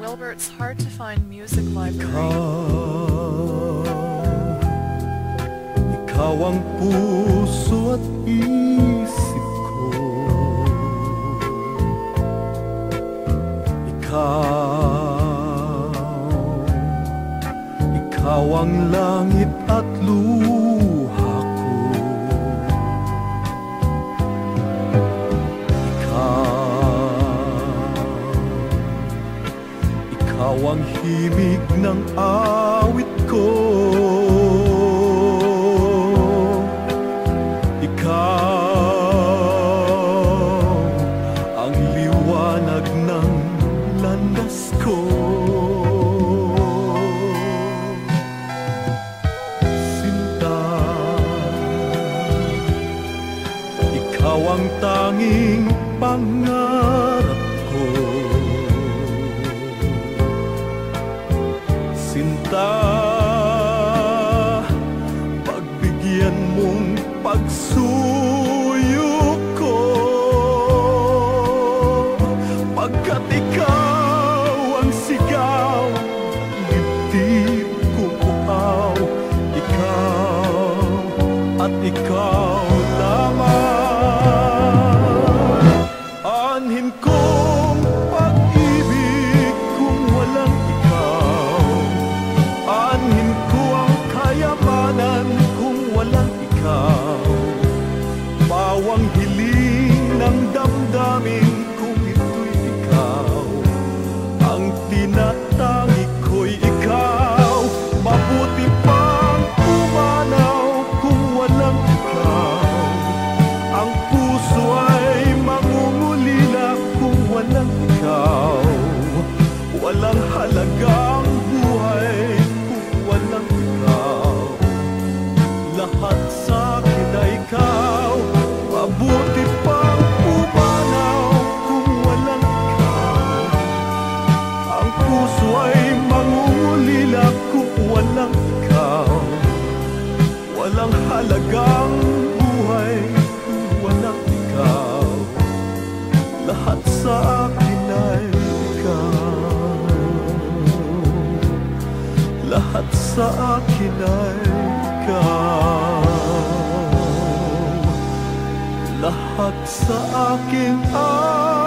Wilbur, it's hard to find music library. Ikaw ang puso at isip ko. Ikaw ang langit at luha ko. Ikaw ang himig ng awit ko. Ang liwanag ng landas ko. Sinta, ikaw ang tanging pangarap ko. Sinta, pagbigyan mong pagsuyo ko, pagkat ikaw ang sigaw, dibdib ko buhaw. Ikaw at ikaw lamang. Anhin kong pag-ibig kung walang ikaw. Anhin ko ang kayamanan kung walang ikaw. Bawang hiling ng damdamin kung ito'y ikaw. Ang tinatangi ko'y ikaw. Mabuti pang pumanaw kung walang ikaw. Ang puso ay mangungulila kung walang ikaw. Walang halagang buhay kung walang ikaw. Lahat sa akin ay ikaw. Mabuti pang pumanaw kung walang ikaw. Ang puso ay mangungulila kung walang ikaw. Walang halagang buhay kung walang ikaw. Lahat sa akin ay ikaw. Lahat sa akin ay ikaw. Lahat sa akin ay